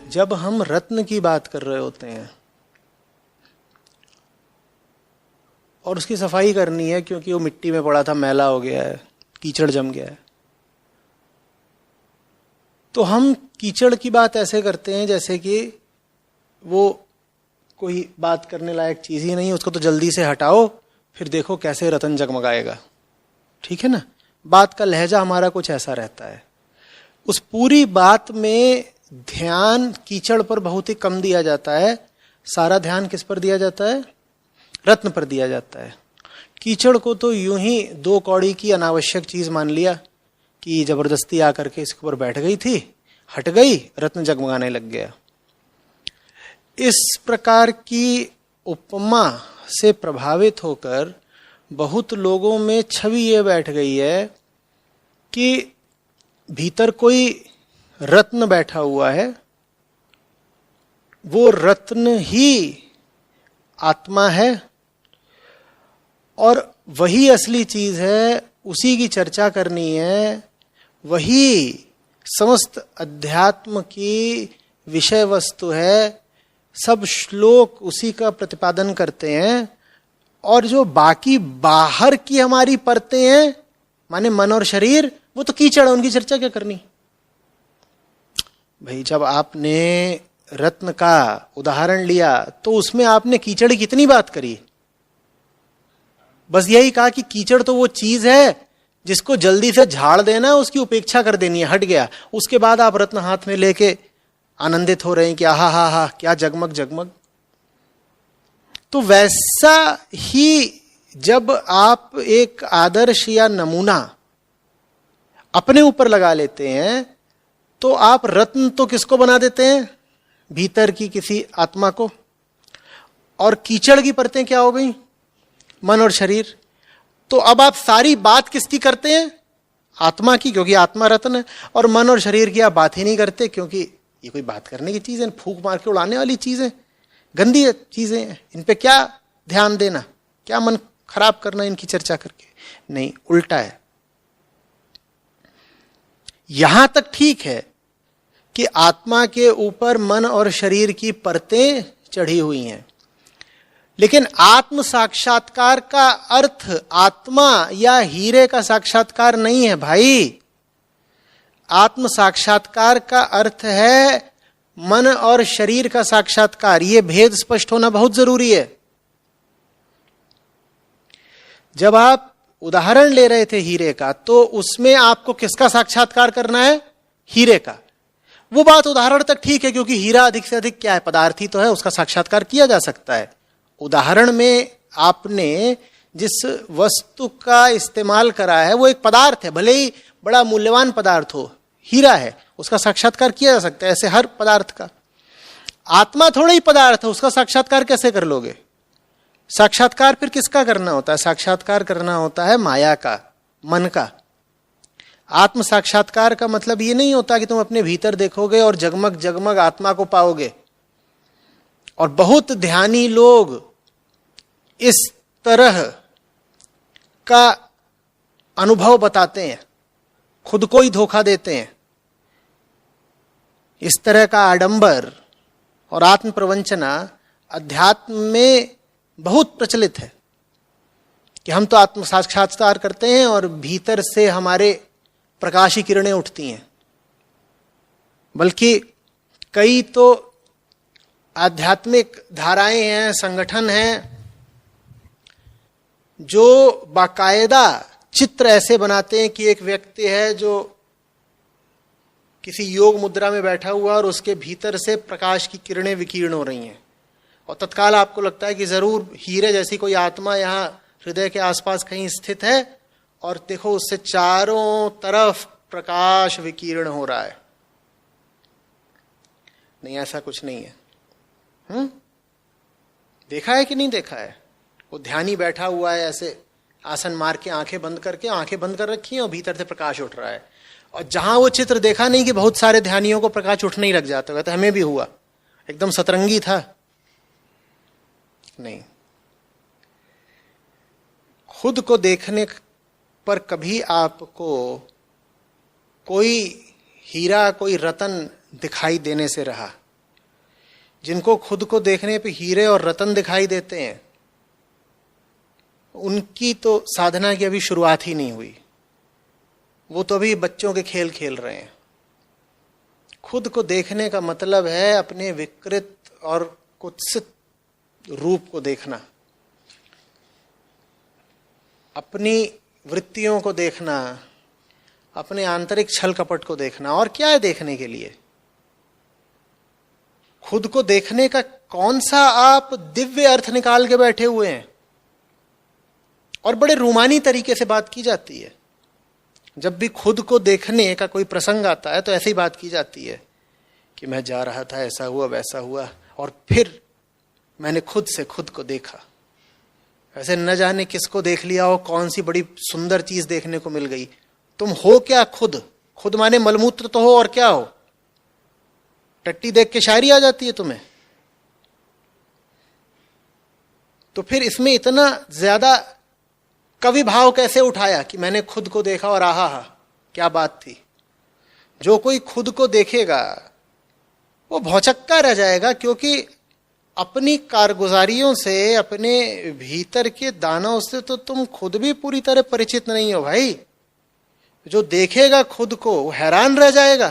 जब हम रत्न की बात कर रहे होते हैं और उसकी सफाई करनी है क्योंकि वो मिट्टी में पड़ा था, मैला हो गया है, कीचड़ जम गया है, तो हम कीचड़ की बात ऐसे करते हैं जैसे कि वो कोई बात करने लायक चीज ही नहीं, उसको तो जल्दी से हटाओ फिर देखो कैसे रतन जगमगाएगा। ठीक है ना, बात का लहजा हमारा कुछ ऐसा रहता है। उस पूरी बात में ध्यान कीचड़ पर बहुत ही कम दिया जाता है, सारा ध्यान किस पर दिया जाता है? रत्न पर दिया जाता है। कीचड़ को तो यूं ही 2 कौड़ी की अनावश्यक चीज मान लिया कि जबरदस्ती आकर के इसके ऊपर बैठ गई थी, हट गई, रत्न जगमगाने लग गया। इस प्रकार की उपमा से प्रभावित होकर बहुत लोगों में छवि ये बैठ गई है कि भीतर कोई रत्न बैठा हुआ है, वो रत्न ही आत्मा है और वही असली चीज है, उसी की चर्चा करनी है, वही समस्त अध्यात्म की विषय वस्तु है। सब श्लोक उसी का प्रतिपादन करते हैं और जो बाकी बाहर की हमारी परतें हैं, माने मन और शरीर, वो तो कीचड़ है, उनकी चर्चा क्या करनी भाई। जब आपने रत्न का उदाहरण लिया तो उसमें आपने कीचड़ की कितनी बात करी? बस यही कहा कि कीचड़ तो वो चीज है जिसको जल्दी से झाड़ देना, उसकी उपेक्षा कर देनी है, हट गया। उसके बाद आप रत्न हाथ में लेके आनंदित हो रहे हैं कि आहा हा हा क्या जगमग जगमग। तो वैसा ही जब आप एक आदर्श या नमूना अपने ऊपर लगा लेते हैं तो आप रत्न तो किसको बना देते हैं? भीतर की किसी आत्मा को। और कीचड़ की परतें क्या हो गई? मन और शरीर। तो अब आप सारी बात किसकी करते हैं? आत्मा की, क्योंकि आत्मा रत्न है। और मन और शरीर की आप बात ही नहीं करते क्योंकि ये कोई बात करने की चीज है, फूंक मार के उड़ाने वाली चीजें, गंदी चीजें हैं, इन पे क्या ध्यान देना, क्या मन खराब करना इनकी चर्चा करके। नहीं, उल्टा है। यहां तक ठीक है कि आत्मा के ऊपर मन और शरीर की परतें चढ़ी हुई हैं, लेकिन आत्म साक्षात्कार का अर्थ आत्मा या हीरे का साक्षात्कार नहीं है भाई। आत्म साक्षात्कार का अर्थ है मन और शरीर का साक्षात्कार। यह भेद स्पष्ट होना बहुत जरूरी है। जब आप उदाहरण ले रहे थे हीरे का, तो उसमें आपको किसका साक्षात्कार करना है? हीरे का। वो बात उदाहरण तक ठीक है क्योंकि हीरा अधिक से अधिक क्या है? पदार्थी तो है, उसका साक्षात्कार किया जा सकता है। उदाहरण में आपने जिस वस्तु का इस्तेमाल करा है वो एक पदार्थ है, भले ही बड़ा मूल्यवान पदार्थ हो, हीरा है, उसका साक्षात्कार किया जा सकता है। ऐसे हर पदार्थ का। आत्मा थोड़ा ही पदार्थ है, उसका साक्षात्कार कैसे कर लोगे? साक्षात्कार फिर किसका करना होता है? साक्षात्कार करना होता है माया का, मन का। आत्म साक्षात्कार का मतलब ये नहीं होता कि तुम अपने भीतर देखोगे और जगमग जगमग आत्मा को पाओगे। और बहुत ध्यानी लोग इस तरह का अनुभव बताते हैं, खुद को ही धोखा देते हैं। इस तरह का आडंबर और आत्म प्रवंचना अध्यात्म में बहुत प्रचलित है कि हम तो आत्म साक्षात्कार करते हैं और भीतर से हमारे प्रकाशी किरणें उठती हैं। बल्कि कई तो आध्यात्मिक धाराएं हैं, संगठन हैं जो बाकायदा चित्र ऐसे बनाते हैं कि एक व्यक्ति है जो किसी योग मुद्रा में बैठा हुआ और उसके भीतर से प्रकाश की किरणें विकीर्ण हो रही हैं, और तत्काल आपको लगता है कि जरूर हीरे जैसी कोई आत्मा यहाँ हृदय के आसपास कहीं स्थित है, और देखो उससे चारों तरफ प्रकाश विकीर्ण हो रहा है। नहीं, ऐसा कुछ नहीं है। देखा है कि नहीं देखा है? वो ध्यानी बैठा हुआ है ऐसे आसन मार के, आंखें बंद करके, आंखें बंद कर रखी हैं और भीतर से प्रकाश उठ रहा है। और जहां वो चित्र देखा नहीं कि बहुत सारे ध्यानियों को प्रकाश उठने ही लग जाता है, तो हमें भी हुआ, एकदम सतरंगी था। नहीं, खुद को देखने पर कभी आपको कोई हीरा, कोई रतन दिखाई देने से रहा, जिनको खुद को देखने पे हीरे और रतन दिखाई देते हैं, उनकी तो साधना की अभी शुरुआत ही नहीं हुई। वो तो अभी बच्चों के खेल खेल रहे हैं। खुद को देखने का मतलब है अपने विकृत और कुत्सित रूप को देखना, अपनी वृत्तियों को देखना, अपने आंतरिक छल कपट को देखना। और क्या है देखने के लिए? खुद को देखने का कौन सा आप दिव्य अर्थ निकाल के बैठे हुए हैं? और बड़े रूमानी तरीके से बात की जाती है। जब भी खुद को देखने का कोई प्रसंग आता है तो ऐसी बात की जाती है कि मैं जा रहा था, ऐसा हुआ वैसा हुआ, और फिर मैंने खुद से खुद को देखा। ऐसे न जाने किसको देख लिया हो, कौन सी बड़ी सुंदर चीज देखने को मिल गई। तुम हो क्या? खुद। खुद माने मलमूत्र तो हो, और क्या हो? टट्टी देख के शायरी आ जाती है तुम्हें? तो फिर इसमें इतना ज्यादा कवि भाव कैसे उठाया कि मैंने खुद को देखा और आहा हा क्या बात थी। जो कोई खुद को देखेगा वो भौचक्का रह जाएगा, क्योंकि अपनी कारगुजारियों से, अपने भीतर के दानों से तो तुम खुद भी पूरी तरह परिचित नहीं हो भाई। जो देखेगा खुद को वो हैरान रह जाएगा,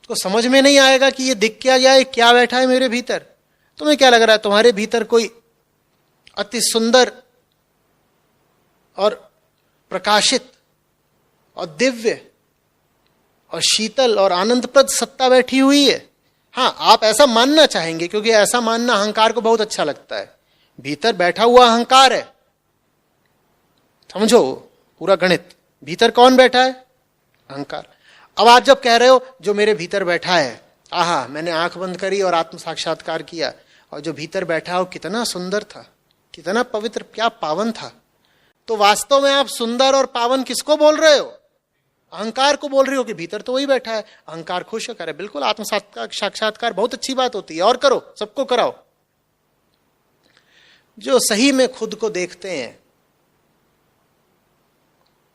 उसको समझ में नहीं आएगा कि ये दिख क्या गया है, क्या बैठा है मेरे भीतर। तुम्हें क्या लग रहा है तुम्हारे भीतर कोई अति सुंदर और प्रकाशित और दिव्य और शीतल और आनंदप्रद सत्ता बैठी हुई है? हाँ, आप ऐसा मानना चाहेंगे, क्योंकि ऐसा मानना अहंकार को बहुत अच्छा लगता है। भीतर बैठा हुआ अहंकार है। समझो पूरा गणित। भीतर कौन बैठा है? अहंकार। अब आप जब कह रहे हो जो मेरे भीतर बैठा है, आहा, मैंने आंख बंद करी और आत्म साक्षात्कार किया, और जो भीतर बैठा हो कितना सुंदर था, कितना पवित्र, क्या पावन था, तो वास्तव में आप सुंदर और पावन किसको बोल रहे हो? अहंकार को बोल रही हो कि भीतर तो वही बैठा है। अहंकार खुश करे, बिल्कुल आत्म साक्षात्कार बहुत अच्छी बात होती है, और करो, सबको कराओ। जो सही में खुद को देखते हैं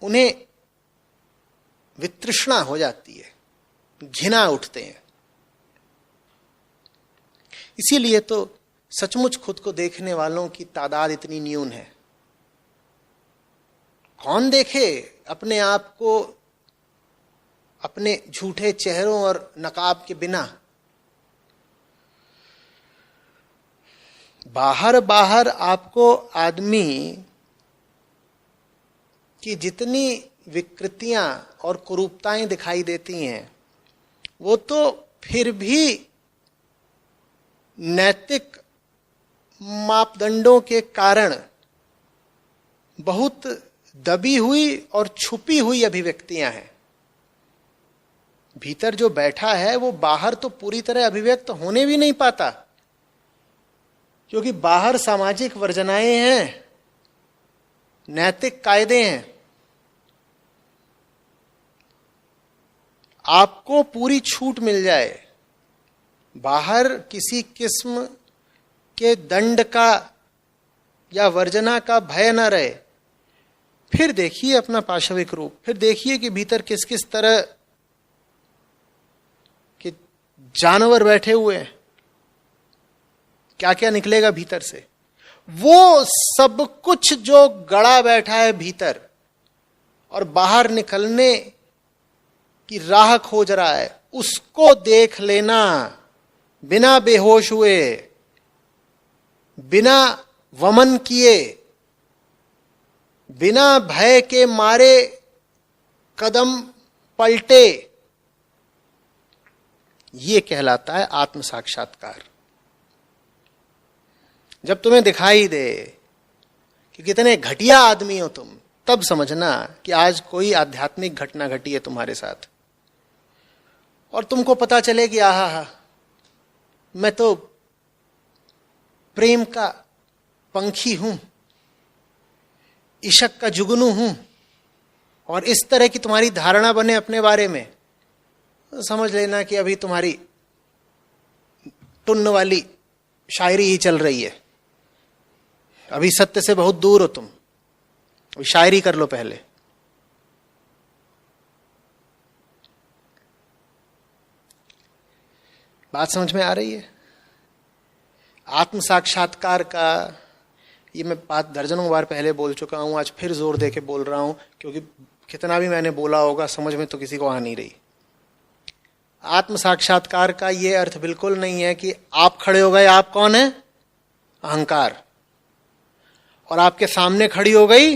उन्हें वितृष्णा हो जाती है, घृणा उठते हैं। इसीलिए तो सचमुच खुद को देखने वालों की तादाद इतनी न्यून है। कौन देखे अपने आप को अपने झूठे चेहरों और नकाब के बिना? बाहर बाहर आपको आदमी की जितनी विकृतियां और कुरूपताएं दिखाई देती हैं, वो तो फिर भी नैतिक मापदंडों के कारण बहुत दबी हुई और छुपी हुई अभिव्यक्तियां हैं। भीतर जो बैठा है वो बाहर तो पूरी तरह अभिव्यक्त होने भी नहीं पाता, क्योंकि बाहर सामाजिक वर्जनाएं हैं, नैतिक कायदे हैं। आपको पूरी छूट मिल जाए, बाहर किसी किस्म के दंड का या वर्जना का भय न रहे, फिर देखिए अपना पाशविक रूप, फिर देखिए कि भीतर किस किस तरह के जानवर बैठे हुए हैं, क्या क्या निकलेगा भीतर से। वो सब कुछ जो गड़ा बैठा है भीतर और बाहर निकलने की राह खोज रहा है, उसको देख लेना बिना बेहोश हुए, बिना वमन किए, बिना भय के मारे कदम पलटे, ये कहलाता है आत्म साक्षात्कार। जब तुम्हें दिखाई दे कि कितने घटिया आदमी हो तुम, तब समझना कि आज कोई आध्यात्मिक घटना घटी है तुम्हारे साथ, और तुमको पता चले कि आहा हा, मैं तो प्रेम का पंखी हूं, इशक का जुगनू हूं, और इस तरह की तुम्हारी धारणा बने अपने बारे में, तो समझ लेना कि अभी तुम्हारी टुन्न वाली शायरी ही चल रही है। अभी सत्य से बहुत दूर हो तुम, अभी शायरी कर लो पहले। बात समझ में आ रही है? आत्म साक्षात्कार का ये मैं बात दर्जनों बार पहले बोल चुका हूं, आज फिर जोर दे के बोल रहा हूं, क्योंकि कितना भी मैंने बोला होगा समझ में तो किसी को आ नहीं रही। आत्म साक्षात्कार का ये अर्थ बिल्कुल नहीं है कि आप खड़े हो गए, आप कौन है? अहंकार, और आपके सामने खड़ी हो गई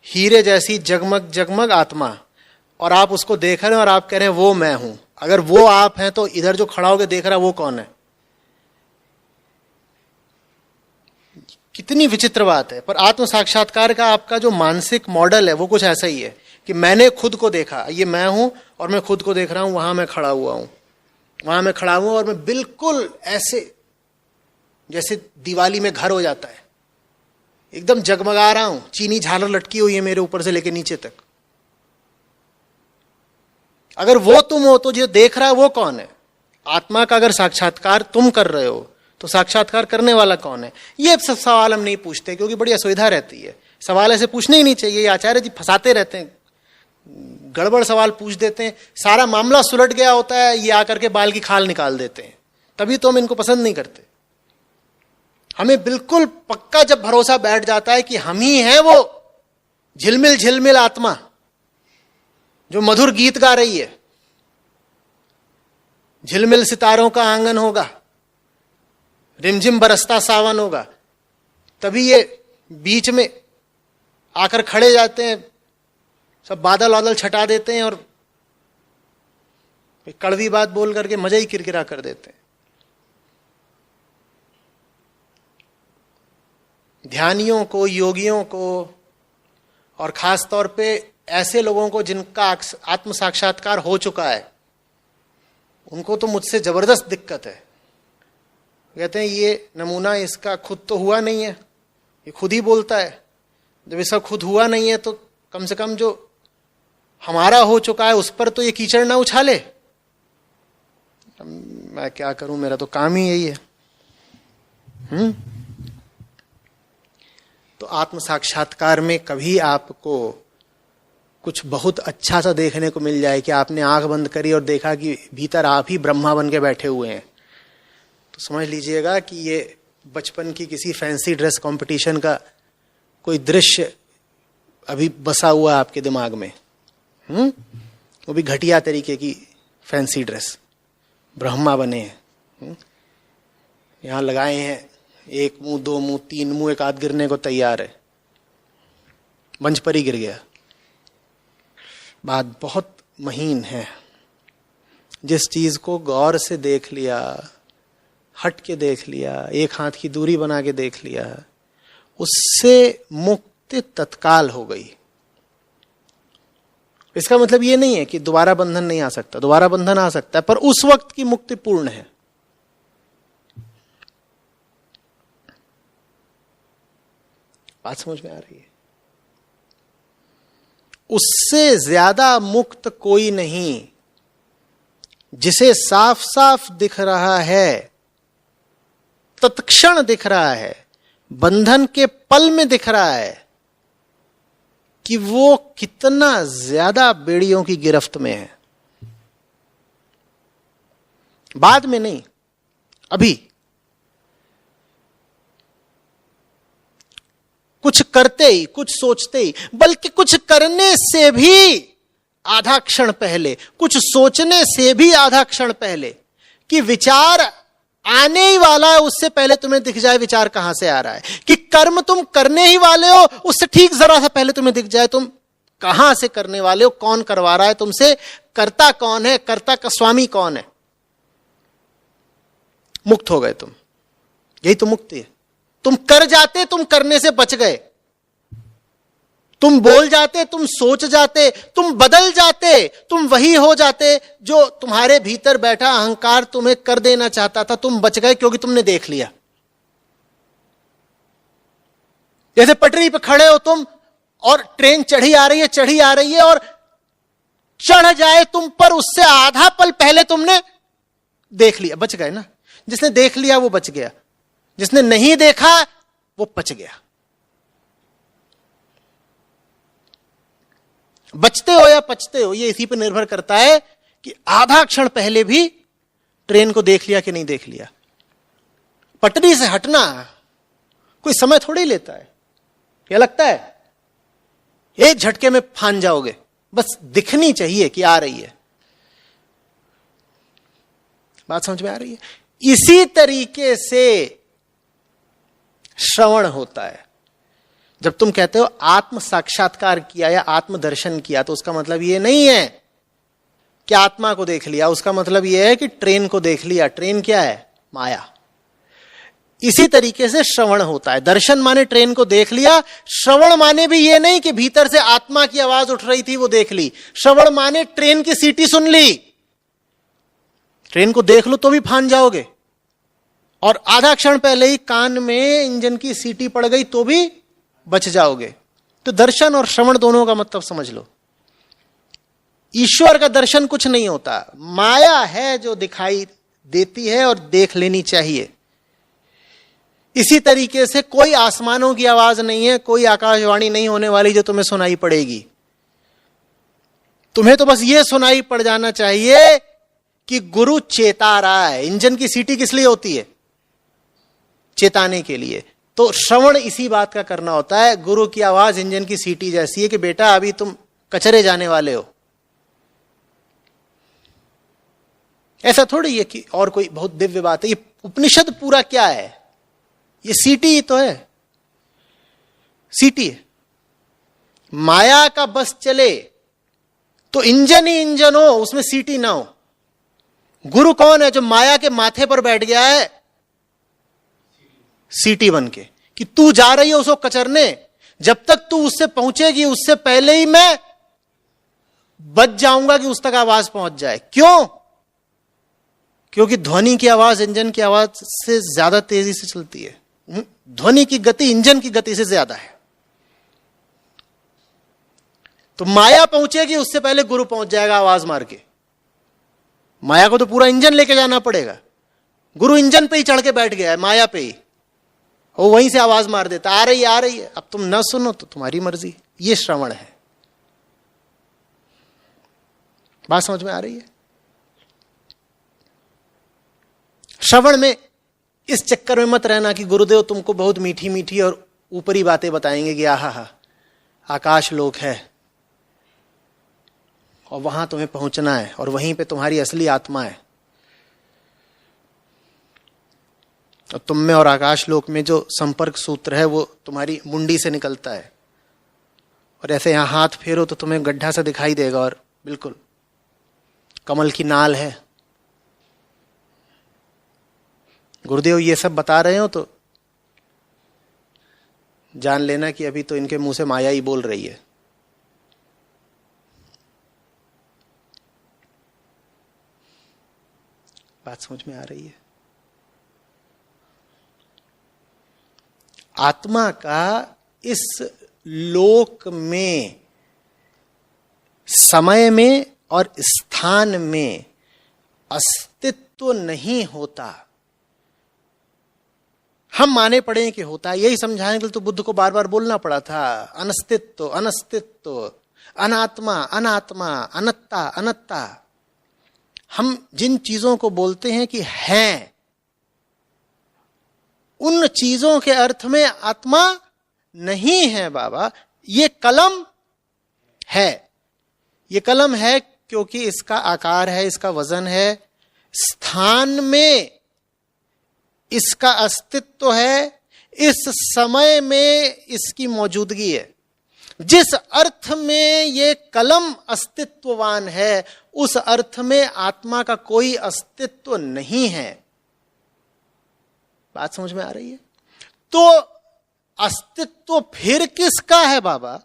हीरे जैसी जगमग जगमग आत्मा, और आप उसको देख रहे हैं और आप कह रहे हैं वो मैं हूं। अगर वो आप हैं तो इधर जो खड़ा होकर देख रहा है वो कौन है? कितनी विचित्र बात है। पर आत्म साक्षात्कार का आपका जो मानसिक मॉडल है वो कुछ ऐसा ही है कि मैंने खुद को देखा, ये मैं हूं और मैं खुद को देख रहा हूं, वहां मैं खड़ा हुआ हूं, वहां मैं खड़ा हुआ और मैं बिल्कुल ऐसे जैसे दिवाली में घर हो जाता है, एकदम जगमगा रहा हूं, चीनी झालर लटकी हुई है मेरे ऊपर से लेकर नीचे तक। अगर वो तुम हो तो जो देख रहा है वो कौन है? आत्मा का अगर साक्षात्कार तुम कर रहे हो तो साक्षात्कार करने वाला कौन है? ये सब सवाल हम नहीं पूछते क्योंकि बड़ी असुविधा रहती है। सवाल ऐसे पूछने ही नहीं चाहिए। आचार्य जी फंसाते रहते हैं, गड़बड़ सवाल पूछ देते हैं, सारा मामला सुलट गया होता है, ये आकर के बाल की खाल निकाल देते हैं। तभी तो हम इनको पसंद नहीं करते। हमें बिल्कुल पक्का जब भरोसा बैठ जाता है कि हम ही हैं वो झिलमिल झिलमिल आत्मा जो मधुर गीत गा रही है, झिलमिल सितारों का आंगन होगा, रिमझिम बरसता सावन होगा, तभी ये बीच में आकर खड़े जाते हैं, सब बादल वादल छटा देते हैं और कड़वी बात बोल करके मजा ही किरकिरा कर देते हैं। ध्यानियों को, योगियों को, और खास तौर पे ऐसे लोगों को जिनका आत्म साक्षात्कार हो चुका है, उनको तो मुझसे जबरदस्त दिक्कत है। कहते हैं ये नमूना इसका खुद तो हुआ नहीं है, ये खुद ही बोलता है। जब इसका खुद हुआ नहीं है तो कम से कम जो हमारा हो चुका है उस पर तो ये कीचड़ ना उछाले। मैं क्या करूं, मेरा तो काम ही यही है। तो आत्म साक्षात्कार में कभी आपको कुछ बहुत अच्छा सा देखने को मिल जाए कि आपने आंख बंद करी और देखा कि भीतर आप ही ब्रह्मा बन के बैठे हुए हैं, तो समझ लीजिएगा कि ये बचपन की किसी फैंसी ड्रेस कंपटीशन का कोई दृश्य अभी बसा हुआ आपके दिमाग में। वो भी घटिया तरीके की फैंसी ड्रेस, ब्रह्मा बने हैं, यहां लगाए हैं एक मुंह, दो मुंह, तीन मुंह, एक आध गिरने को तैयार है, मंच पर ही गिर गया। बात बहुत महीन है। जिस चीज को गौर से देख लिया, हट के देख लिया, एक हाथ की दूरी बना के देख लिया, उससे मुक्ति तत्काल हो गई। इसका मतलब ये नहीं है कि दोबारा बंधन नहीं आ सकता, दोबारा बंधन आ सकता है, पर उस वक्त की मुक्ति पूर्ण है। बात समझ में आ रही है? उससे ज्यादा मुक्त कोई नहीं। जिसे साफ साफ दिख रहा है, तत्क्षण दिख रहा है, बंधन के पल में दिख रहा है कि वो कितना ज्यादा बेड़ियों की गिरफ्त में है। बाद में नहीं, अभी। कुछ करते ही, कुछ सोचते ही, बल्कि कुछ करने से भी आधा क्षण पहले, कुछ सोचने से भी आधा क्षण पहले, कि विचार आने ही वाला है उससे पहले तुम्हें दिख जाए विचार कहां से आ रहा है, कि कर्म तुम करने ही वाले हो उससे ठीक जरा सा पहले तुम्हें दिख जाए तुम कहां से करने वाले हो, कौन करवा रहा है तुमसे, कर्ता कौन है, कर्ता का स्वामी कौन है। मुक्त हो गए तुम। यही तो मुक्ति है। तुम कर जाते, तुम करने से बच गए। तुम बोल जाते, तुम सोच जाते, तुम बदल जाते, तुम वही हो जाते जो तुम्हारे भीतर बैठा अहंकार तुम्हें कर देना चाहता था। तुम बच गए क्योंकि तुमने देख लिया। जैसे पटरी पे खड़े हो तुम और ट्रेन चढ़ी आ रही है और चढ़ जाए तुम पर, उससे आधा पल पहले तुमने देख लिया, बच गए ना। जिसने देख लिया वो बच गया, जिसने नहीं देखा वो पच गया। बचते हो या पचते हो ये इसी पर निर्भर करता है कि आधा क्षण पहले भी ट्रेन को देख लिया कि नहीं देख लिया। पटरी से हटना कोई समय थोड़ी लेता है। क्या लगता है एक झटके में फान जाओगे? बस दिखनी चाहिए कि आ रही है। बात समझ में आ रही है? इसी तरीके से श्रवण होता है। जब तुम कहते हो आत्म साक्षात्कार किया या आत्म दर्शन किया, तो उसका मतलब यह नहीं है कि आत्मा को देख लिया, उसका मतलब यह है कि ट्रेन को देख लिया। ट्रेन क्या है? माया। इसी तरीके से श्रवण होता है। दर्शन माने ट्रेन को देख लिया, श्रवण माने भी ये नहीं कि भीतर से आत्मा की आवाज उठ रही थी वो देख ली। श्रवण माने ट्रेन की सीटी सुन ली। ट्रेन को देख लो तो भी फान जाओगे, और आधा क्षण पहले ही कान में इंजन की सीटी पड़ गई तो भी बच जाओगे। तो दर्शन और श्रवण दोनों का मतलब समझ लो। ईश्वर का दर्शन कुछ नहीं होता, माया है जो दिखाई देती है और देख लेनी चाहिए। इसी तरीके से कोई आसमानों की आवाज नहीं है, कोई आकाशवाणी नहीं होने वाली जो तुम्हें सुनाई पड़ेगी। तुम्हें तो बस यह सुनाई पड़ जाना चाहिए कि गुरु चेता रहा है। इंजन की सीटी किस लिए होती है? चेताने के लिए। तो श्रवण इसी बात का करना होता है। गुरु की आवाज इंजन की सीटी जैसी है कि बेटा अभी तुम कचरे जाने वाले हो। ऐसा थोड़ी है कि और कोई बहुत दिव्य बात है। ये उपनिषद पूरा क्या है? ये सीटी ही तो है, सीटी है। माया का बस चले तो इंजन ही इंजन हो, उसमें सीटी ना हो। गुरु कौन है? जो माया के माथे पर बैठ गया है सीटी बन के, कि तू जा रही है उसको कचरने, जब तक तू उससे पहुंचेगी उससे पहले ही मैं बच जाऊंगा कि उस तक आवाज पहुंच जाए। क्यों? क्योंकि ध्वनि की आवाज इंजन की आवाज से ज्यादा तेजी से चलती है। ध्वनि की गति इंजन की गति से ज्यादा है। तो माया पहुंचेगी उससे पहले गुरु पहुंच जाएगा आवाज मार के। माया को तो पूरा इंजन लेके जाना पड़ेगा। गुरु इंजन पे ही चढ़ के बैठ गया है, माया पे ही, वो वहीं से आवाज मार देता, आ रही है। अब तुम न सुनो तो तुम्हारी मर्जी। ये श्रवण है। बात समझ में आ रही है? श्रवण में इस चक्कर में मत रहना कि गुरुदेव तुमको बहुत मीठी मीठी और ऊपरी बातें बताएंगे कि आहा आकाश लोक है और वहां तुम्हें पहुंचना है और वहीं पे तुम्हारी असली आत्मा है। और तुम में और आकाश लोक में जो संपर्क सूत्र है वो तुम्हारी मुंडी से निकलता है, और ऐसे यहां हाथ फेरो तो तुम्हें गड्ढा सा दिखाई देगा और बिल्कुल कमल की नाल है। गुरुदेव ये सब बता रहे हो तो जान लेना कि अभी तो इनके मुंह से माया ही बोल रही है। बात समझ में आ रही है? आत्मा का इस लोक में, समय में और स्थान में अस्तित्व नहीं होता। हम माने पड़े हैं कि होता है, यही समझाने के लिए तो बुद्ध को बार बार बोलना पड़ा था। अनस्तित्व, अनस्तित्व, अनात्मा, अनात्मा, अनत्ता, अनत्ता। हम जिन चीजों को बोलते हैं कि हैं, उन चीजों के अर्थ में आत्मा नहीं है बाबा। ये कलम है, ये कलम है क्योंकि इसका आकार है, इसका वजन है, स्थान में इसका अस्तित्व है, इस समय में इसकी मौजूदगी है। जिस अर्थ में ये कलम अस्तित्ववान है उस अर्थ में आत्मा का कोई अस्तित्व नहीं है। बात समझ में आ रही है? तो अस्तित्व फिर किसका है बाबा?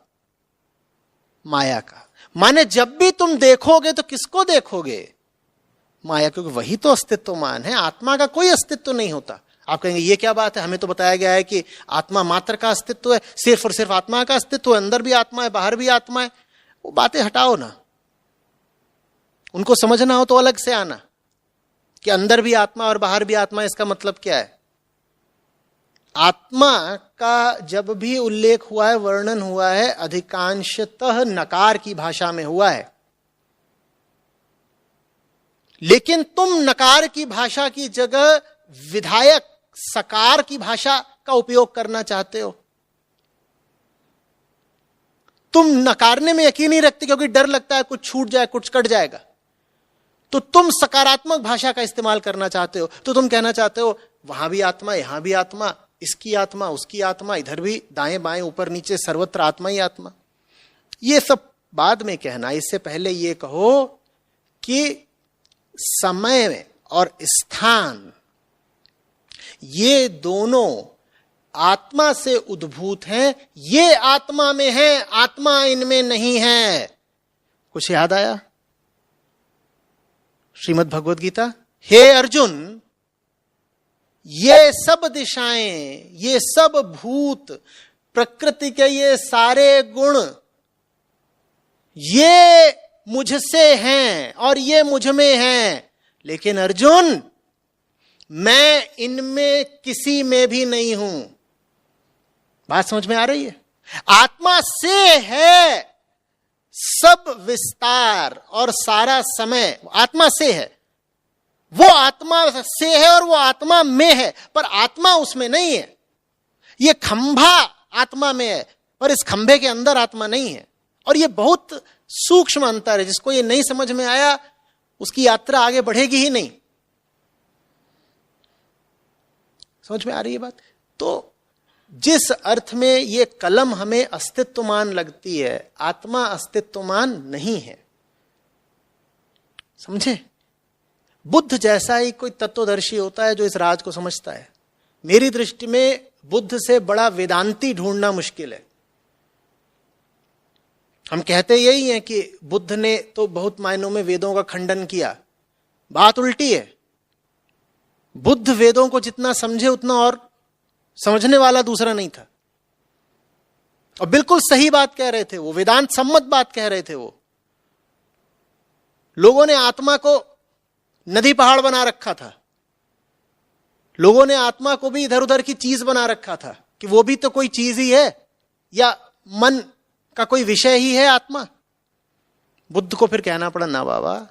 माया का। माने जब भी तुम देखोगे तो किसको देखोगे? माया, क्योंकि वही तो अस्तित्वमान है। आत्मा का कोई अस्तित्व नहीं होता। आप कहेंगे ये क्या बात है, हमें तो बताया गया है कि आत्मा मात्र का अस्तित्व है, सिर्फ और सिर्फ आत्मा का अस्तित्व है, अंदर भी आत्मा है बाहर भी आत्मा है। वो बातें हटाओ ना, उनको समझना हो तो अलग से आना कि अंदर भी आत्मा और बाहर भी आत्मा, इसका मतलब क्या है। आत्मा का जब भी उल्लेख हुआ है, वर्णन हुआ है, अधिकांशतः नकार की भाषा में हुआ है। लेकिन तुम नकार की भाषा की जगह विधायक सकार की भाषा का उपयोग करना चाहते हो, तुम नकारने में यकीन नहीं रखते क्योंकि डर लगता है कुछ छूट जाए, कुछ कट जाएगा, तो तुम सकारात्मक भाषा का इस्तेमाल करना चाहते हो। तो तुम कहना चाहते हो वहां भी आत्मा, यहां भी आत्मा, इसकी आत्मा, उसकी आत्मा, इधर भी, दाएं बाएं ऊपर नीचे सर्वत्र आत्मा ही आत्मा। ये सब बाद में कहना, इससे पहले ये कहो कि समय में और स्थान ये दोनों आत्मा से उद्भूत हैं, ये आत्मा में है, आत्मा इनमें नहीं है। कुछ याद आया? श्रीमद् भगवद गीता, हे अर्जुन, ये सब दिशाएं, ये सब भूत, प्रकृति के ये सारे गुण, ये मुझसे हैं और ये मुझ में हैं, लेकिन अर्जुन मैं इनमें किसी में भी नहीं हूं। बात समझ में आ रही है? आत्मा से है सब विस्तार और सारा समय, आत्मा से है, वो आत्मा से है और वो आत्मा में है, पर आत्मा उसमें नहीं है। ये खंभा आत्मा में है पर इस खंभे के अंदर आत्मा नहीं है। और ये बहुत सूक्ष्म अंतर है, जिसको ये नहीं समझ में आया उसकी यात्रा आगे बढ़ेगी ही नहीं। समझ में आ रही है बात? तो जिस अर्थ में ये कलम हमें अस्तित्वमान लगती है, आत्मा अस्तित्वमान नहीं है। समझे? बुद्ध जैसा ही कोई तत्वदर्शी होता है जो इस राज को समझता है। मेरी दृष्टि में बुद्ध से बड़ा वेदांती ढूंढना मुश्किल है। हम कहते यही हैं कि बुद्ध ने तो बहुत मायनों में वेदों का खंडन किया। बात उल्टी है। बुद्ध वेदों को जितना समझे उतना और समझने वाला दूसरा नहीं था, और बिल्कुल सही बात कह रहे थे वो, वेदांत सम्मत बात कह रहे थे वो। लोगों ने आत्मा को नदी पहाड़ बना रखा था, लोगों ने आत्मा को भी इधर उधर की चीज बना रखा था कि वो भी तो कोई चीज ही है, या मन का कोई विषय ही है आत्मा। बुद्ध को फिर कहना पड़ा, ना बाबा,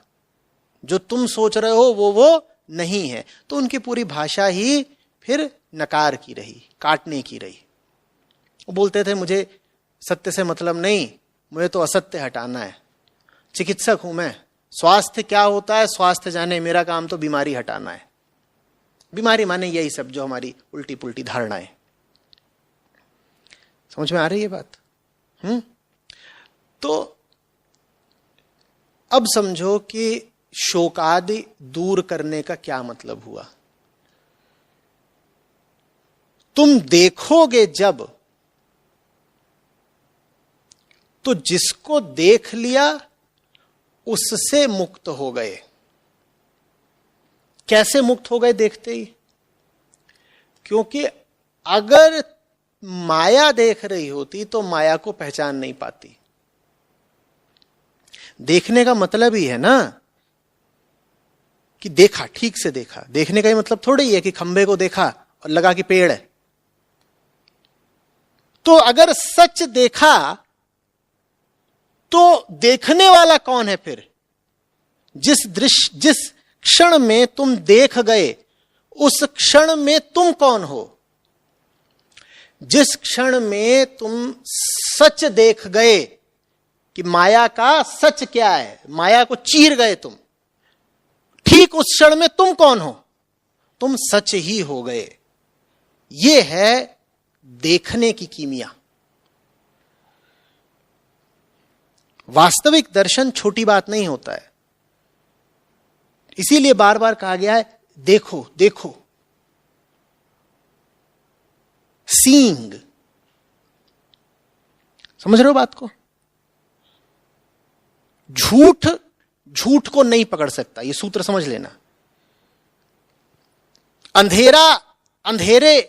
जो तुम सोच रहे हो वो नहीं है। तो उनकी पूरी भाषा ही फिर नकार की रही, काटने की रही। वो बोलते थे मुझे सत्य से मतलब नहीं, मुझे तो असत्य हटाना है। चिकित्सक हूं मैं, स्वास्थ्य क्या होता है स्वास्थ्य जाने, मेरा काम तो बीमारी हटाना है। बीमारी माने यही सब जो हमारी उल्टी पुल्टी धारणाएं। समझ में आ रही है बात? तो अब समझो कि शोकादि दूर करने का क्या मतलब हुआ। तुम देखोगे जब, तो जिसको देख लिया उससे मुक्त हो गए। कैसे मुक्त हो गए देखते ही? क्योंकि अगर माया देख रही होती तो माया को पहचान नहीं पाती। देखने का मतलब ही है ना कि देखा, ठीक से देखा। देखने का ही मतलब थोड़ा ही है कि खंबे को देखा और लगा कि पेड़ है। तो अगर सच देखा तो देखने वाला कौन है फिर? जिस क्षण में तुम देख गए उस क्षण में तुम कौन हो? जिस क्षण में तुम सच देख गए कि माया का सच क्या है, माया को चीर गए तुम, ठीक उस क्षण में तुम कौन हो? तुम सच ही हो गए। यह है देखने की कीमिया। वास्तविक दर्शन छोटी बात नहीं होता है, इसीलिए बार बार कहा गया है देखो देखो। सीइंग, समझ रहे हो बात को? झूठ झूठ को नहीं पकड़ सकता, यह सूत्र समझ लेना। अंधेरा अंधेरे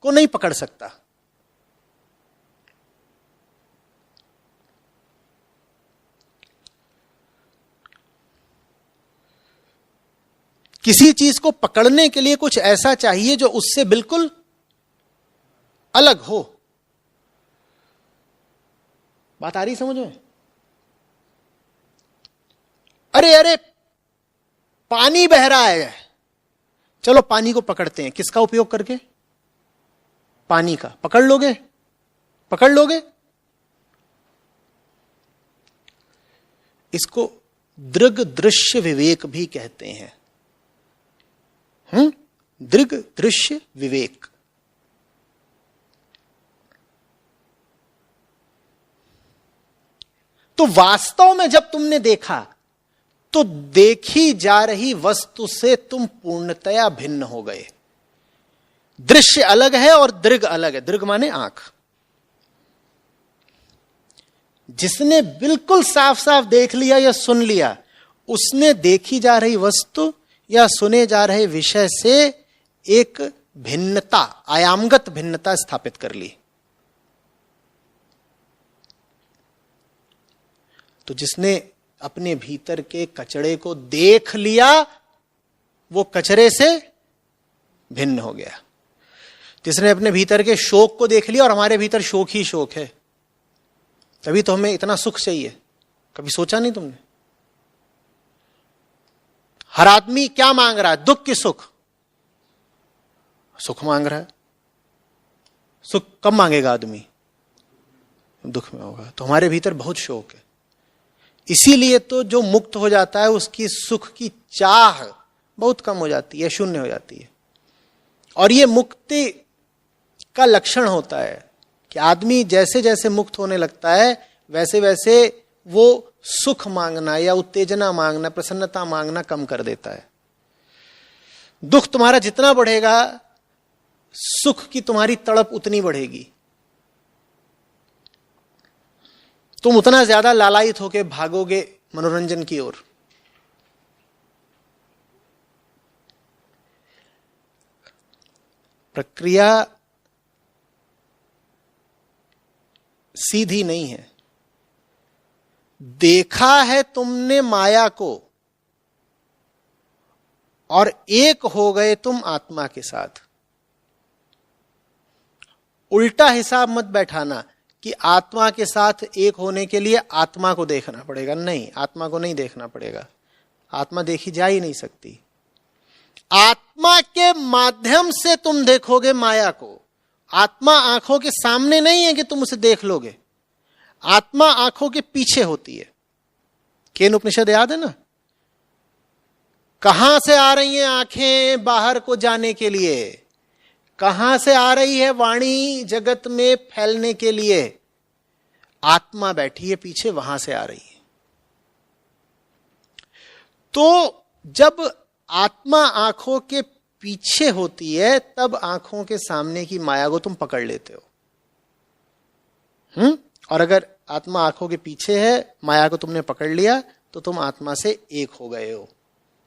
को नहीं पकड़ सकता। किसी चीज को पकड़ने के लिए कुछ ऐसा चाहिए जो उससे बिल्कुल अलग हो। बात आ रही समझ में? अरे अरे पानी बह रहा है, चलो पानी को पकड़ते हैं, किसका उपयोग करके? पानी का। पकड़ लोगे? पकड़ लोगे? इसको दृग दृश्य विवेक भी कहते हैं। दृग दृश्य विवेक। तो वास्तव में जब तुमने देखा तो देखी जा रही वस्तु से तुम पूर्णतया भिन्न हो गए। दृश्य अलग है और दृग अलग है। दृग माने आंख। जिसने बिल्कुल साफ साफ देख लिया या सुन लिया, उसने देखी जा रही वस्तु या सुने जा रहे विषय से एक भिन्नता, आयामगत भिन्नता स्थापित कर ली। तो जिसने अपने भीतर के कचड़े को देख लिया, वो कचरे से भिन्न हो गया। जिसने अपने भीतर के शोक को देख लिया, और हमारे भीतर शोक ही शोक है, तभी तो हमें इतना सुख चाहिए। कभी सोचा नहीं तुमने? हर आदमी क्या मांग रहा है? दुख की सुख? सुख मांग रहा है। सुख कब मांगेगा आदमी? दुख में होगा। तो हमारे भीतर बहुत शोक है। इसीलिए तो जो मुक्त हो जाता है उसकी सुख की चाह बहुत कम हो जाती है, शून्य हो जाती है। और ये मुक्ति का लक्षण होता है कि आदमी जैसे जैसे मुक्त होने लगता है वैसे वैसे वो सुख मांगना या उत्तेजना मांगना, प्रसन्नता मांगना कम कर देता है। दुख तुम्हारा जितना बढ़ेगा, सुख की तुम्हारी तड़प उतनी बढ़ेगी। तुम उतना ज्यादा लालायित होकर भागोगे मनोरंजन की ओर। प्रक्रिया सीधी नहीं है। देखा है तुमने माया को और एक हो गए तुम आत्मा के साथ। उल्टा हिसाब मत बैठाना कि आत्मा के साथ एक होने के लिए आत्मा को देखना पड़ेगा। नहीं, आत्मा को नहीं देखना पड़ेगा। आत्मा देखी जा ही नहीं सकती। आत्मा के माध्यम से तुम देखोगे माया को। आत्मा आंखों के सामने नहीं है कि तुम उसे देख लोगे। आत्मा आंखों के पीछे होती है। केन उपनिषद याद है ना? कहां से आ रही हैं आंखें बाहर को जाने के लिए? कहां से आ रही है वाणी जगत में फैलने के लिए? आत्मा बैठी है पीछे, वहां से आ रही है। तो जब आत्मा आंखों के पीछे होती है तब आंखों के सामने की माया को तुम पकड़ लेते हो। और अगर आत्मा आंखों के पीछे है, माया को तुमने पकड़ लिया, तो तुम आत्मा से एक हो गए हो।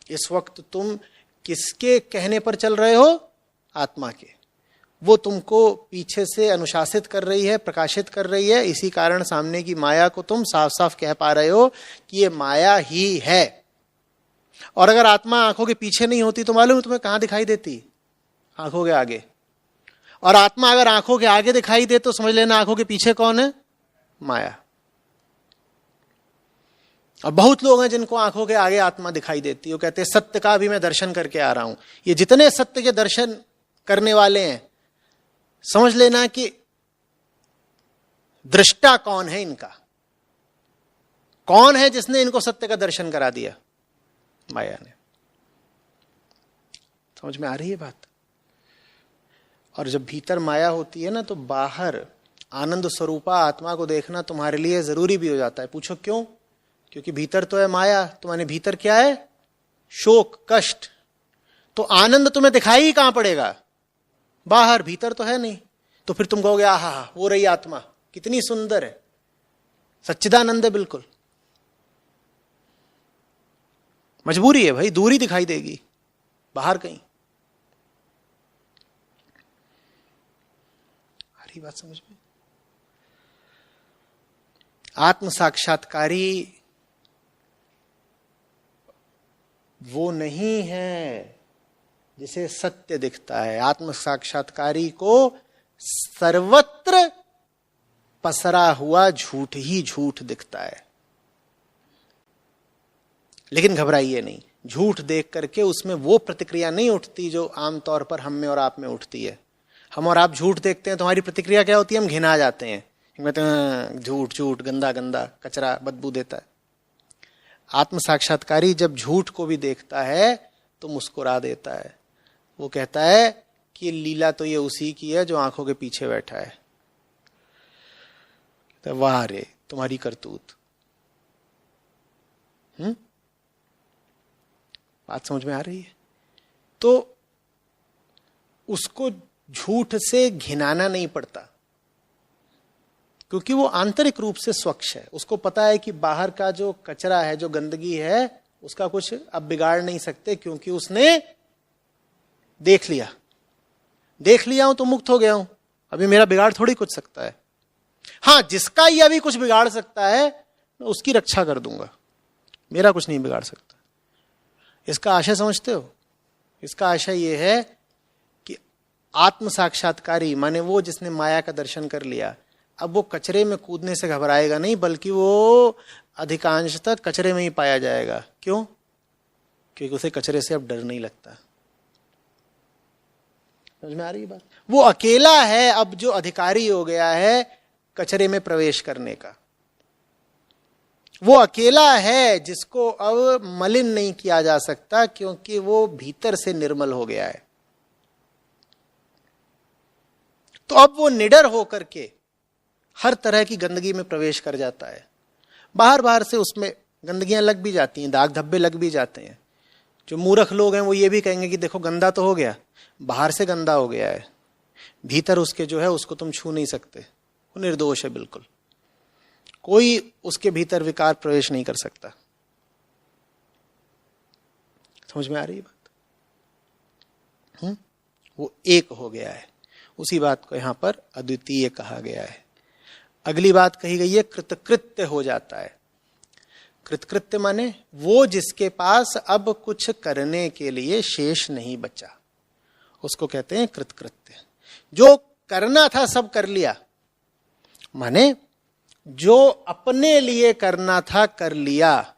इस वक्त तुम किसके कहने पर चल रहे हो? आत्मा के। वो तुमको पीछे से अनुशासित कर रही है, प्रकाशित कर रही है। इसी कारण सामने की माया को तुम साफ साफ कह पा रहे हो कि ये माया ही है। और अगर आत्मा आंखों के पीछे नहीं होती तो मालूम तुम्हें कहां दिखाई देती? आंखों के आगे। और आत्मा अगर आंखों के आगे दिखाई दे तो समझ लेना आंखों के पीछे कौन है? माया। और बहुत लोग हैं जिनको आंखों के आगे आत्मा दिखाई देती है। वो कहते हैं सत्य का भी मैं दर्शन करके आ रहा हूं। ये जितने सत्य के दर्शन करने वाले हैं, समझ लेना कि दृष्टा कौन है इनका? कौन है जिसने इनको सत्य का दर्शन करा दिया? माया ने। समझ में आ रही है बात? और जब भीतर माया होती है ना, तो बाहर आनंद स्वरूपा आत्मा को देखना तुम्हारे लिए जरूरी भी हो जाता है। पूछो क्यों? क्योंकि भीतर तो है माया। तुम्हारे भीतर क्या है? शोक, कष्ट। तो आनंद तुम्हें दिखाई ही कहां पड़ेगा? बाहर। भीतर तो है नहीं। तो फिर तुम कहोगे आहा वो रही आत्मा, कितनी सुंदर है, सच्चिदानंद है। बिल्कुल मजबूरी है भाई, दूरी दिखाई देगी बाहर कहीं। आ रही बात समझ में? आत्म साक्षात्कारी वो नहीं है जिसे सत्य दिखता है। आत्म साक्षात्कारी को सर्वत्र पसरा हुआ झूठ ही झूठ दिखता है। लेकिन घबराइए नहीं, झूठ देख करके उसमें वो प्रतिक्रिया नहीं उठती जो आमतौर पर हम में और आप में उठती है। हम और आप झूठ देखते हैं तो हमारी प्रतिक्रिया क्या होती है? हम घिना जाते हैं, कहते हैं झूठ झूठ, गंदा गंदा, कचरा, बदबू देता है। आत्म साक्षात्कारी जब झूठ को भी देखता है तो मुस्कुरा देता है। वो कहता है कि लीला तो ये उसी की है जो आंखों के पीछे बैठा है। तो वाह रे तुम्हारी करतूत। बात समझ में आ रही है? तो उसको झूठ से घिनाना नहीं पड़ता, क्योंकि वो आंतरिक रूप से स्वच्छ है। उसको पता है कि बाहर का जो कचरा है, जो गंदगी है, उसका कुछ अब बिगाड़ नहीं सकते, क्योंकि उसने देख लिया। देख लिया हूं तो मुक्त हो गया हूं, अभी मेरा बिगाड़ थोड़ी कुछ सकता है। हां, जिसका ये अभी कुछ बिगाड़ सकता है मैं उसकी रक्षा कर दूंगा, मेरा कुछ नहीं बिगाड़ सकता। इसका आशय समझते हो? इसका आशय यह है कि आत्म साक्षात्कारी माने वो जिसने माया का दर्शन कर लिया, अब वो कचरे में कूदने से घबराएगा नहीं, बल्कि वो अधिकांशतः कचरे में ही पाया जाएगा। क्यों? क्योंकि उसे कचरे से अब डर नहीं लगता। समझ में आ रही है बात? वो अकेला है अब जो अधिकारी हो गया है कचरे में प्रवेश करने का। वो अकेला है जिसको अब मलिन नहीं किया जा सकता, क्योंकि वो भीतर से निर्मल हो गया है। तो अब वो निडर होकर के हर तरह की गंदगी में प्रवेश कर जाता है। बाहर बाहर से उसमें गंदगियां लग भी जाती हैं, दाग धब्बे लग भी जाते हैं। जो मूर्ख लोग हैं वो ये भी कहेंगे कि देखो गंदा तो हो गया, बाहर से गंदा हो गया है, भीतर उसके जो है उसको तुम छू नहीं सकते, वो निर्दोष है बिल्कुल, कोई उसके भीतर विकार प्रवेश नहीं कर सकता। समझ में आ रही है बात? वो एक हो गया है। उसी बात को यहां पर अद्वितीय कहा गया है। अगली बात कही गई है कृतकृत्य हो जाता है। कृतकृत्य माने वो जिसके पास अब कुछ करने के लिए शेष नहीं बचा, उसको कहते हैं कृतकृत्य। जो करना था सब कर लिया, माने जो अपने लिए करना था कर लिया।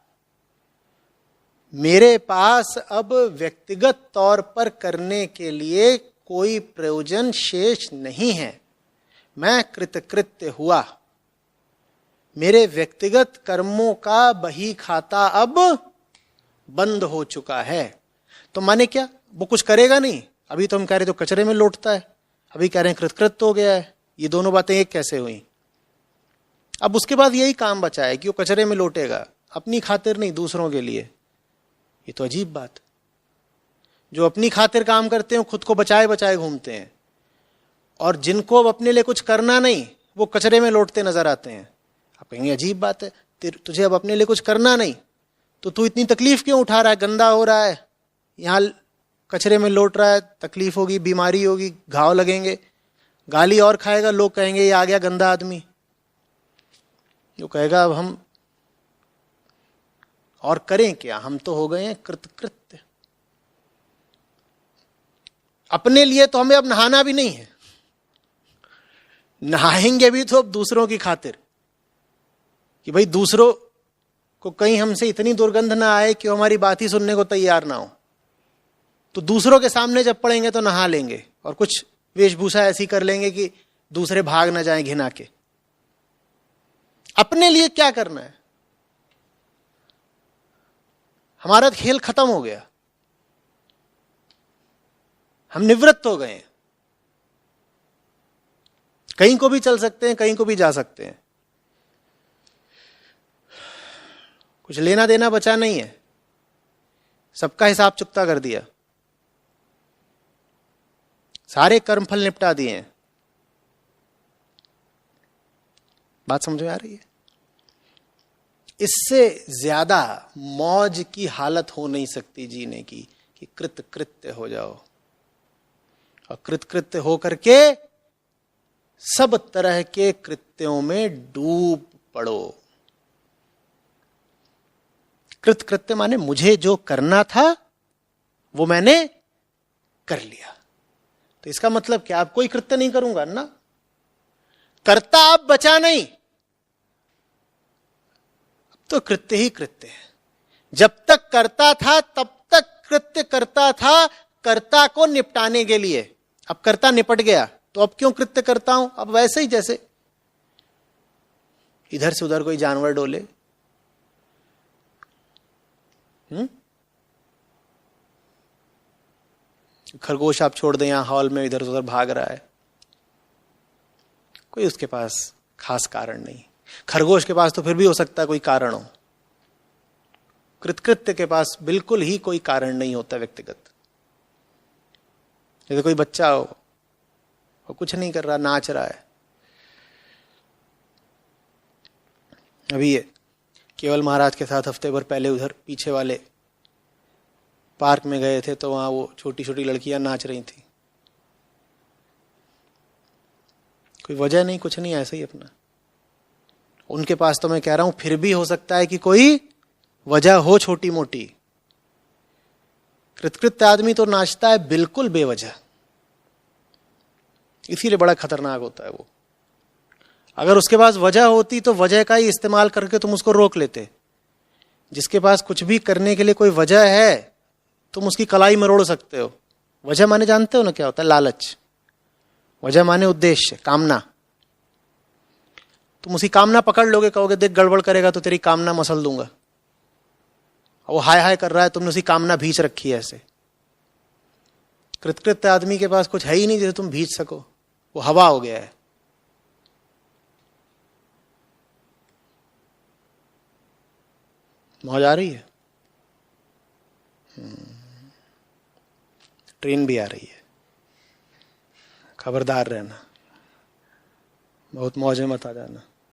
मेरे पास अब व्यक्तिगत तौर पर करने के लिए कोई प्रयोजन शेष नहीं है, मैं कृतकृत्य हुआ। मेरे व्यक्तिगत कर्मों का बही खाता अब बंद हो चुका है। तो माने क्या? वो कुछ करेगा नहीं। अभी तो हम कह रहे तो कचरे में लौटता है, अभी कह रहे हैं कृतकृत्य हो गया है। ये दोनों बातें एक कैसे हुई? अब उसके बाद यही काम बचा है कि वो कचरे में लौटेगा, अपनी खातिर नहीं, दूसरों के लिए। ये तो अजीब बात। जो अपनी खातिर काम करते हैं खुद को बचाए बचाए घूमते हैं, और जिनको अब अपने लिए कुछ करना नहीं वो कचरे में लौटते नजर आते हैं। आप कहेंगे अजीब बात है, तुझे अब अपने लिए कुछ करना नहीं तो तू इतनी तकलीफ क्यों उठा रहा है? गंदा हो रहा है, यहां कचरे में लौट रहा है, तकलीफ होगी, बीमारी होगी, घाव लगेंगे, गाली और खाएगा, लोग कहेंगे ये आ गया गंदा आदमी। जो कहेगा अब हम और करें क्या, हम तो हो गए हैं कृतकृत्य। अपने लिए तो हमें अब नहाना भी नहीं है, नहाएंगे भी तो अब दूसरों की खातिर, कि भाई दूसरों को कहीं हमसे इतनी दुर्गंध ना आए कि वो हमारी बात ही सुनने को तैयार ना हो। तो दूसरों के सामने जब पड़ेंगे तो नहा लेंगे और कुछ वेशभूषा ऐसी कर लेंगे कि दूसरे भाग ना जाएं घिना के। अपने लिए क्या करना है? हमारा खेल खत्म हो गया, हम निवृत्त हो गए। कहीं को भी चल सकते हैं, कहीं को भी जा सकते हैं, कुछ लेना देना बचा नहीं है, सबका हिसाब चुकता कर दिया, सारे कर्मफल निपटा दिए हैं। बात समझ में आ रही है? इससे ज्यादा मौज की हालत हो नहीं सकती जीने की कि कृतकृत्य हो जाओ और कृतकृत्य हो करके सब तरह के कृत्यों में डूब पड़ो। कृतकृत्य माने मुझे जो करना था वो मैंने कर लिया। तो इसका मतलब क्या? अब कोई कृत्य नहीं करूंगा ना, करता अब बचा नहीं, अब तो कृत्य ही कृत्य है। जब तक करता था तब तक कृत्य करता था, कर्ता को निपटाने के लिए। अब कर्ता निपट गया तो अब क्यों कृत्य करता हूं? अब वैसे ही जैसे इधर से उधर कोई जानवर डोले, खरगोश आप छोड़ दें यहां हॉल में, इधर से उधर भाग रहा है, कोई उसके पास खास कारण नहीं। खरगोश के पास तो फिर भी हो सकता है कोई कारण हो, कृतकृत्य के पास बिल्कुल ही कोई कारण नहीं होता व्यक्तिगत। जैसे कोई बच्चा हो, वो कुछ नहीं कर रहा, नाच रहा है। अभी ये केवल महाराज के साथ हफ्ते भर पहले उधर पीछे वाले पार्क में गए थे, तो वहां वो छोटी छोटी लड़कियां नाच रही थी। कोई वजह नहीं, कुछ नहीं, ऐसे ही अपना। उनके पास तो मैं कह रहा हूं फिर भी हो सकता है कि कोई वजह हो छोटी मोटी। कृतकृत्य आदमी तो नाचता है बिल्कुल बेवजह, इसीलिए बड़ा खतरनाक होता है वो। अगर उसके पास वजह होती तो वजह का ही इस्तेमाल करके तुम उसको रोक लेते। जिसके पास कुछ भी करने के लिए कोई वजह है, तुम उसकी कलाई मरोड़ सकते हो। वजह माने जानते हो ना क्या होता है? लालच। वजह माने उद्देश्य, कामना। तुम उसकी कामना पकड़ लोगे, कहोगे देख गड़बड़ करेगा तो तेरी कामना मसल दूंगा। वो हाय हाय कर रहा है, तुमने उसकी कामना भींच रखी है ऐसे। कृतकृत्य आदमी के पास कुछ है ही नहीं जिसे तुम भींच सको, वो हवा हो गया है। मौज आ रही है? ट्रेन भी आ रही है, खबरदार रहना, बहुत मौज में मत आ जाना।